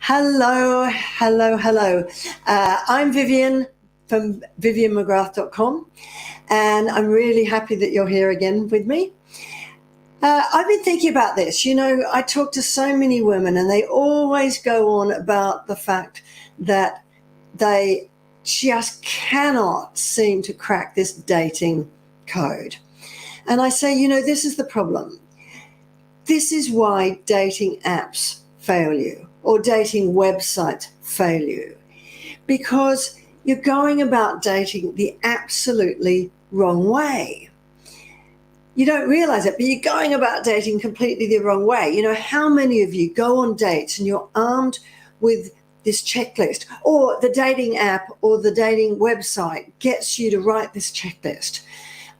Hello, hello, hello. I'm Vivian from vivianmcgrath.com, and I'm really happy that you're here again with me. I've been thinking about this. I talk to so many women, and they always go on about the fact that they just cannot seem to crack this dating code. And I say, this is the problem. This is why dating apps fail you or dating websites fail you, because you're going about dating the absolutely wrong way. You don't realize it, but you're going about dating completely the wrong way. How many of you go on dates and you're armed with this checklist, or the dating app or the dating website gets you to write this checklist,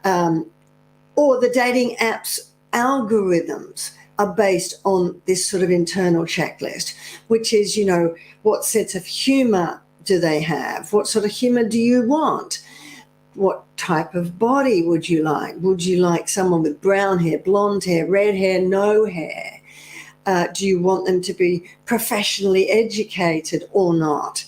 or the dating app's algorithms are based on this sort of internal checklist, which is, what sense of humor do they have? What sort of humor do you want? What type of body would you like? Would you like someone with brown hair, blonde hair, red hair, no hair? Do you want them to be professionally educated or not?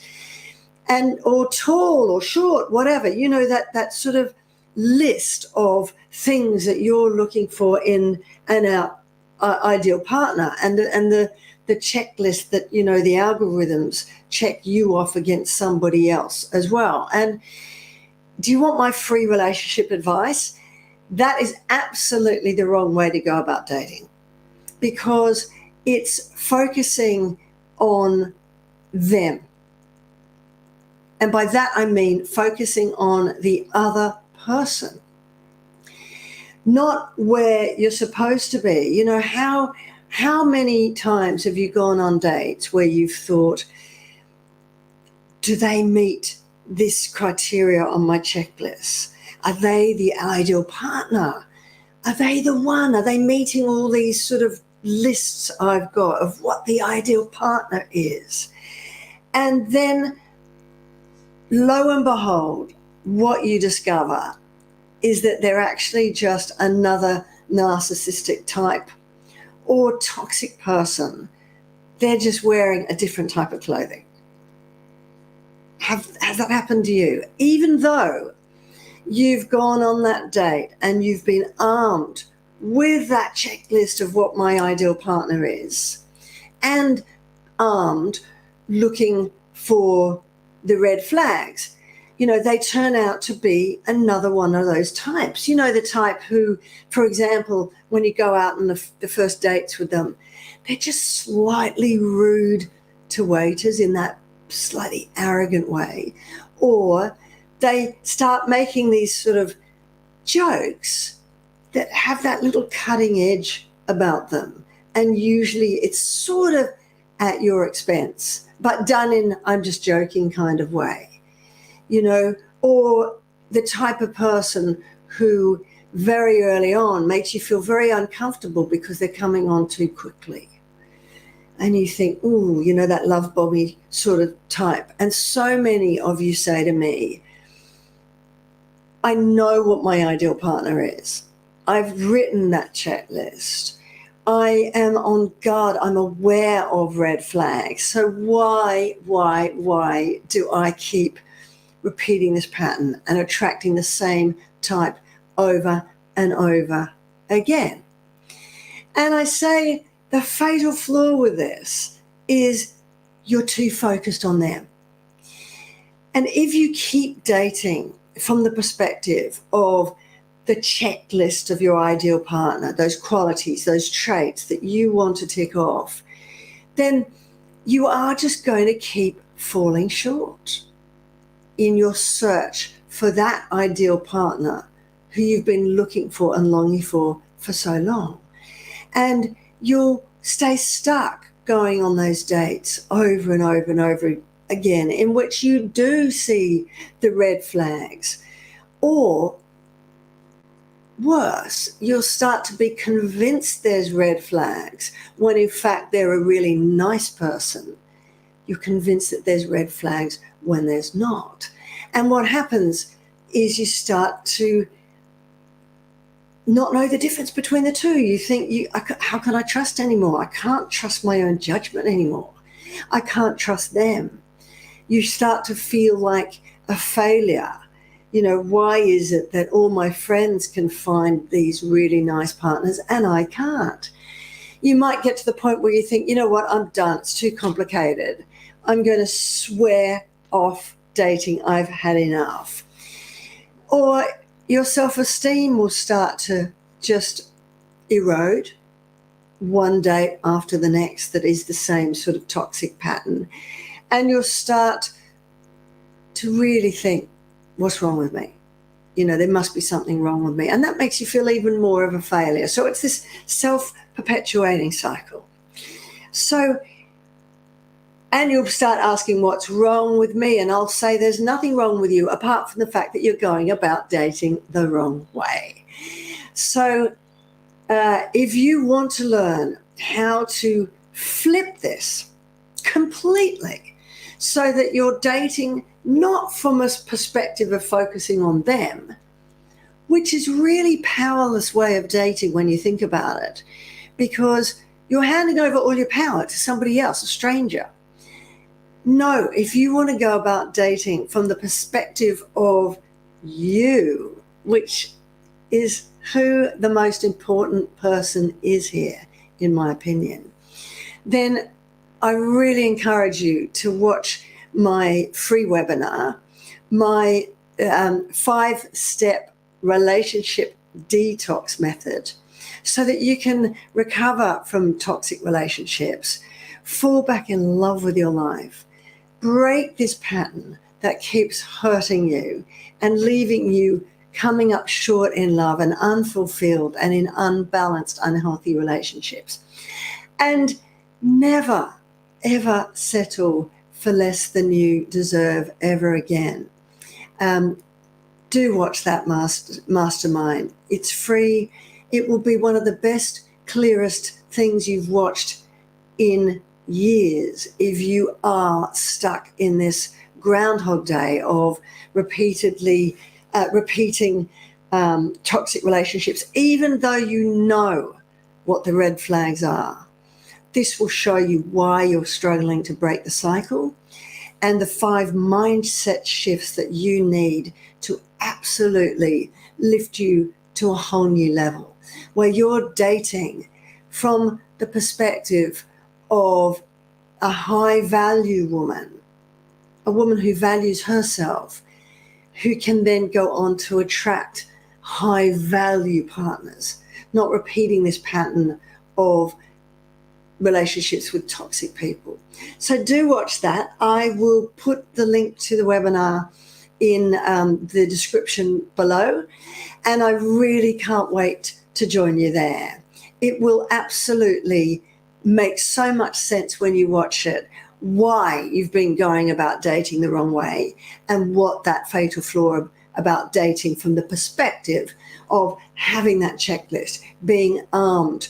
Or tall or short, whatever, that sort of list of things that you're looking for in an ideal partner, and the checklist that, the algorithms check you off against somebody else as well. And do you want my free relationship advice? That is absolutely the wrong way to go about dating, because it's focusing on them. And by that, I mean focusing on the other person, not where you're supposed to be. How many times have you gone on dates where you've thought, do they meet this criteria on my checklist? Are they the ideal partner? Are they the one? Are they meeting all these sort of lists I've got of what the ideal partner is? And then, lo and behold, what you discover is that they're actually just another narcissistic type or toxic person. They're just wearing a different type of clothing. Has that happened to you? Even though you've gone on that date and you've been armed with that checklist of what my ideal partner is, and armed looking for the red flags, they turn out to be another one of those types. The type who, for example, when you go out on the first dates with them, they're just slightly rude to waiters in that slightly arrogant way. Or they start making these sort of jokes that have that little cutting edge about them. And usually it's sort of at your expense, but done in I'm just joking kind of way. Or the type of person who very early on makes you feel very uncomfortable because they're coming on too quickly. And you think, ooh, that love bombing sort of type. And so many of you say to me, I know what my ideal partner is. I've written that checklist. I am on guard. I'm aware of red flags. So why do I keep repeating this pattern and attracting the same type over and over again? And I say the fatal flaw with this is you're too focused on them. And if you keep dating from the perspective of the checklist of your ideal partner, those qualities, those traits that you want to tick off, then you are just going to keep falling short in your search for that ideal partner who you've been looking for and longing for so long. And you'll stay stuck going on those dates over and over and over again, in which you do see the red flags. Or worse, you'll start to be convinced there's red flags when in fact they're a really nice person. You're convinced that there's red flags when there's not. And what happens is you start to not know the difference between the two. You think, how can I trust anymore? I can't trust my own judgment anymore. I can't trust them. You start to feel like a failure. You know, why is it that all my friends can find these really nice partners and I can't? You might get to the point where you think, you know what, I'm done. It's too complicated. I'm going to swear off dating. I've had enough. Or your self-esteem will start to just erode one day after the next that is the same sort of toxic pattern. And you'll start to really think, what's wrong with me? You know, there must be something wrong with me. And that makes you feel even more of a failure. So it's this self-perpetuating cycle. So, and you'll start asking, what's wrong with me? And I'll say, there's nothing wrong with you apart from the fact that you're going about dating the wrong way. So if you want to learn how to flip this completely so that you're dating not from a perspective of focusing on them, which is really powerless way of dating when you think about it, because you're handing over all your power to somebody else, a stranger. No, if you want to go about dating from the perspective of you, which is who the most important person is here, in my opinion, then I really encourage you to watch my free webinar, my 5-step relationship detox method, so that you can recover from toxic relationships, fall back in love with your life, break this pattern that keeps hurting you and leaving you coming up short in love and unfulfilled and in unbalanced, unhealthy relationships. And never, ever settle for less than you deserve ever again. Do watch that mastermind. It's free. It will be one of the best, clearest things you've watched in years if you are stuck in this Groundhog Day of repeatedly repeating toxic relationships, even though you know what the red flags are. This will show you why you're struggling to break the cycle and the 5 mindset shifts that you need to absolutely lift you to a whole new level, where you're dating from the perspective of a high value woman, a woman who values herself, who can then go on to attract high value partners, not repeating this pattern of relationships with toxic people. So do watch that. I will put the link to the webinar in the description below, and I really can't wait to join you there. It will absolutely make so much sense when you watch it, why you've been going about dating the wrong way and what that fatal flaw about dating from the perspective of having that checklist, being armed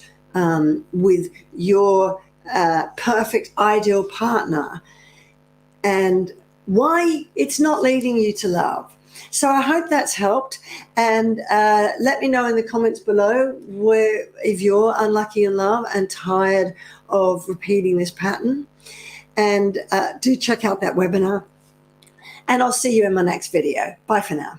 with your perfect ideal partner, and why it's not leading you to love. So I hope that's helped, and let me know in the comments below where, if you're unlucky in love and tired of repeating this pattern, and do check out that webinar, and I'll see you in my next video. Bye for now.